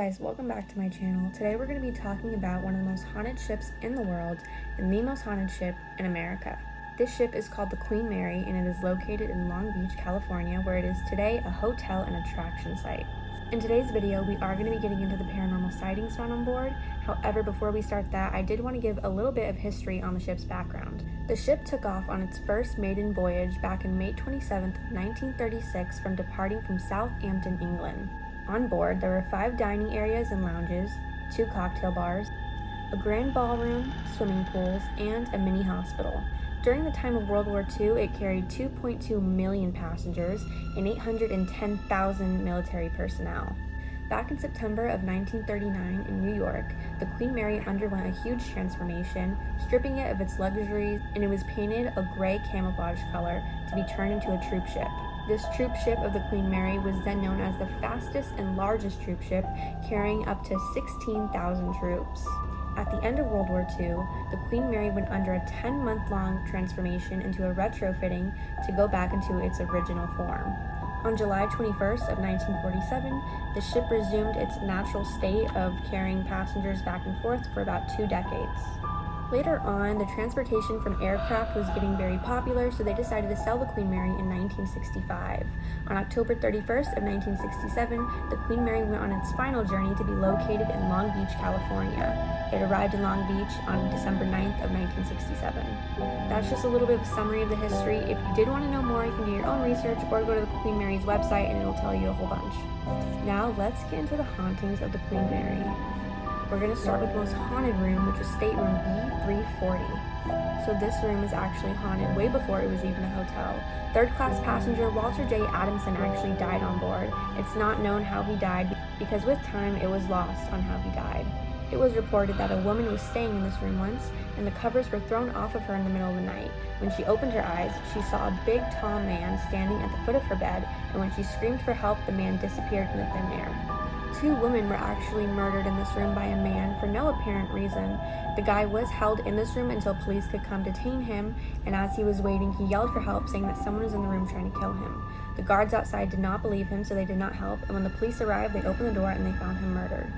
guys, welcome back to my channel. Today we're going to be talking about one of the most haunted ships in the world and the most haunted ship in America. This ship is called the Queen Mary and it is located in Long Beach, California, where it is today a hotel and attraction site. In today's video, we are going to be getting into the paranormal sightings found on board. However, before we start that, I did want to give a little bit of history on the ship's background. The ship took off on its first maiden voyage back in May 27th, 1936 from departing from Southampton, England. On board, there were 5 dining areas and lounges, 2 cocktail bars, a grand ballroom, swimming pools, and a mini hospital. During the time of World War II, it carried 2.2 million passengers and 810,000 military personnel. Back in September of 1939 in New York, the Queen Mary underwent a huge transformation, stripping it of its luxuries, and it was painted a gray camouflage color to be turned into a troop ship. This troop ship of the Queen Mary was then known as the fastest and largest troop ship, carrying up to 16,000 troops. At the end of World War II, the Queen Mary went under a 10-month-long transformation into a retrofitting to go back into its original form. On July 21st of 1947, the ship resumed its natural state of carrying passengers back and forth for about 2 decades. Later on, the transportation from aircraft was getting very popular, so they decided to sell the Queen Mary in 1965. On October 31st of 1967, the Queen Mary went on its final journey to be located in Long Beach, California. It arrived in Long Beach on December 9th of 1967. That's just a little bit of a summary of the history. If you did want to know more, you can do your own research or go to the Queen Mary's website and it'll tell you a whole bunch. Now let's get into the hauntings of the Queen Mary. We're going to start with the most haunted room, which is stateroom B340. So this room is actually haunted way before it was even a hotel. Third-class passenger Walter J. Adamson actually died on board. It's not known how he died because with time it was lost on how he died. It was reported that a woman was staying in this room once and the covers were thrown off of her in the middle of the night. When she opened her eyes, she saw a big, tall man standing at the foot of her bed, and when she screamed for help, the man disappeared in the thin air. 2 women were actually murdered in this room by a man for no apparent reason. The guy was held in this room until police could come detain him, and as he was waiting, he yelled for help, saying that someone was in the room trying to kill him. The guards outside did not believe him, so they did not help, and when the police arrived, they opened the door and they found him murdered.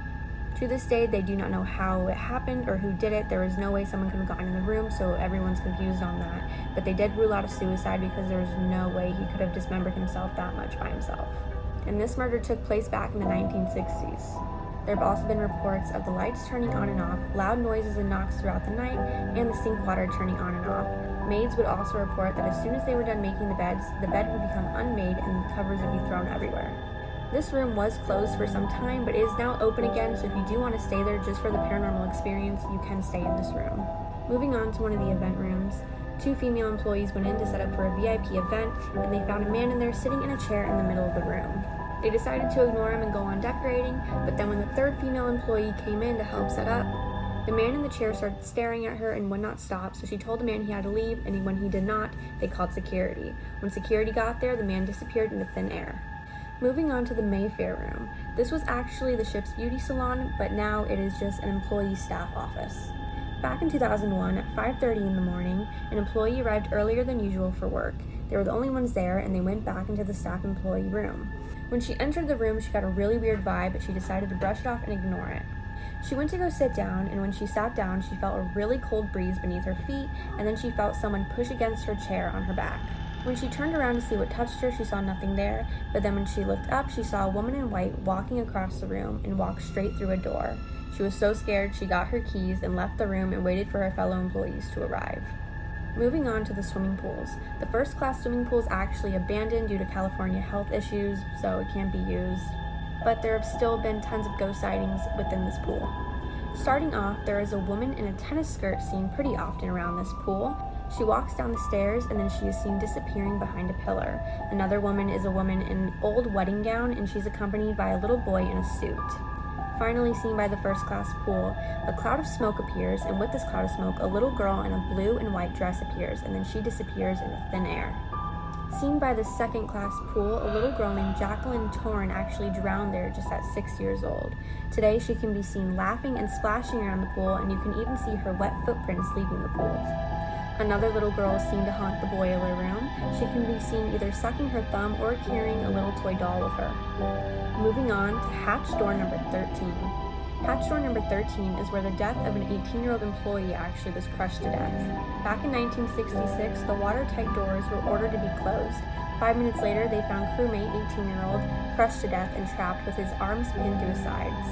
To this day, they do not know how it happened or who did it. There was no way someone could have gotten in the room, so everyone's confused on that. But they did rule out a suicide because there was no way he could have dismembered himself that much by himself. And this murder took place back in the 1960s. There have also been reports of the lights turning on and off, loud noises and knocks throughout the night, and the sink water turning on and off. Maids would also report that as soon as they were done making the bed would become unmade and the covers would be thrown everywhere. This room was closed for some time, but is now open again, so if you do want to stay there just for the paranormal experience, you can stay in this room. Moving on to one of the event rooms. 2 female employees went in to set up for a VIP event, and they found a man in there sitting in a chair in the middle of the room. They decided to ignore him and go on decorating, but then when the 3rd female employee came in to help set up, the man in the chair started staring at her and would not stop, so she told the man he had to leave, and when he did not, they called security. When security got there, the man disappeared into thin air. Moving on to the Mayfair room. This was actually the ship's beauty salon, but now it is just an employee staff office. Back in 2001, at 5:30 in the morning, an employee arrived earlier than usual for work. They were the only ones there, and they went back into the staff employee room. When she entered the room, she got a really weird vibe, but she decided to brush it off and ignore it. She went to go sit down, and when she sat down, she felt a really cold breeze beneath her feet, and then she felt someone push against her chair on her back. When she turned around to see what touched her, she saw nothing there, but then when she looked up, she saw a woman in white walking across the room and walked straight through a door. She was so scared, she got her keys and left the room and waited for her fellow employees to arrive. Moving on to the swimming pools. The first-class swimming pool is actually abandoned due to California health issues, so it can't be used. But there have still been tons of ghost sightings within this pool. Starting off, there is a woman in a tennis skirt seen pretty often around this pool. She walks down the stairs and then she is seen disappearing behind a pillar. Another woman is a woman in an old wedding gown and she's accompanied by a little boy in a suit. Finally seen by the first-class pool, a cloud of smoke appears, and with this cloud of smoke, a little girl in a blue and white dress appears, and then she disappears into thin air. Seen by the second-class pool, a little girl named Jacqueline Torn actually drowned there just at 6 years old. Today, she can be seen laughing and splashing around the pool, and you can even see her wet footprints leaving the pool. Another little girl is seen to haunt the boiler room. She can be seen either sucking her thumb or carrying a little toy doll with her. Moving on to hatch door number 13. Hatch door number 13 is where the death of an 18-year-old employee actually was crushed to death. Back in 1966, the watertight doors were ordered to be closed. 5 minutes later, they found crewmate 18-year-old crushed to death and trapped with his arms pinned to his sides.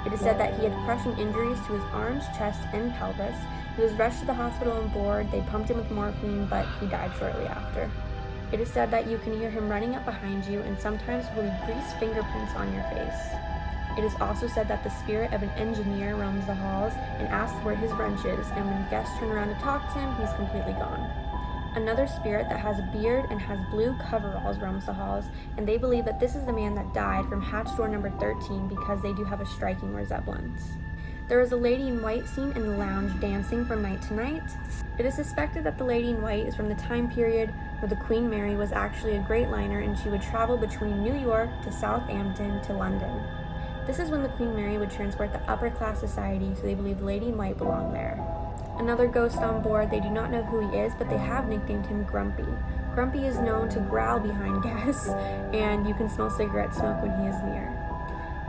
It is said that he had crushing injuries to his arms, chest, and pelvis. He was rushed to the hospital on board. They pumped him with morphine, but he died shortly after. It is said that you can hear him running up behind you and sometimes will leave grease fingerprints on your face. It is also said that the spirit of an engineer roams the halls and asks where his wrench is, and when guests turn around to talk to him, he's completely gone. Another spirit that has a beard and has blue coveralls roams the halls, and they believe that this is the man that died from hatch door number 13 because they do have a striking resemblance. There is a lady in white seen in the lounge dancing from night to night. It is suspected that the lady in white is from the time period where the Queen Mary was actually a great liner and she would travel between New York to Southampton to London. This is when the Queen Mary would transport the upper class society, so they believe the lady in white belonged there. Another ghost on board, they do not know who he is, but they have nicknamed him Grumpy. Grumpy is known to growl behind guests, and you can smell cigarette smoke when he is near.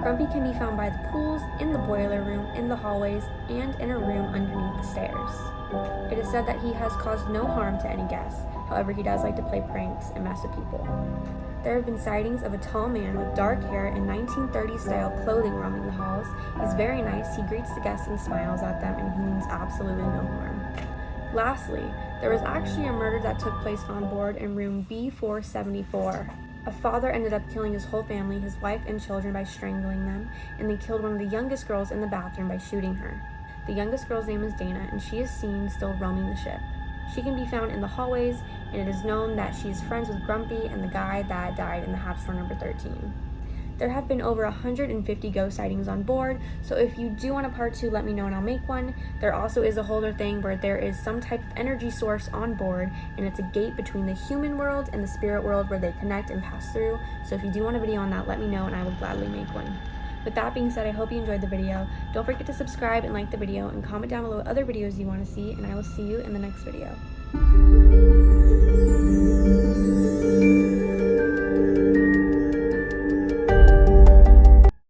Grumpy can be found by the pools, in the boiler room, in the hallways, and in a room underneath the stairs. It is said that he has caused no harm to any guests, however he does like to play pranks and mess with people. There have been sightings of a tall man with dark hair and 1930s-style clothing roaming the halls. He's very nice, he greets the guests and smiles at them, and he means absolutely no harm. Lastly, there was actually a murder that took place on board in room B474. A father ended up killing his whole family, his wife and children, by strangling them, and they killed one of the youngest girls in the bathroom by shooting her. The youngest girl's name is Dana, and she is seen still roaming the ship. She can be found in the hallways, and it is known that she is friends with Grumpy and the guy that died in the hatch door number 13. There have been over 150 ghost sightings on board, so if you do want a part 2, let me know and I'll make one. There also is a holder thing where there is some type of energy source on board, and it's a gate between the human world and the spirit world where they connect and pass through. So if you do want a video on that, let me know and I will gladly make one. With that being said, I hope you enjoyed the video. Don't forget to subscribe and like the video, and comment down below what other videos you want to see, and I will see you in the next video.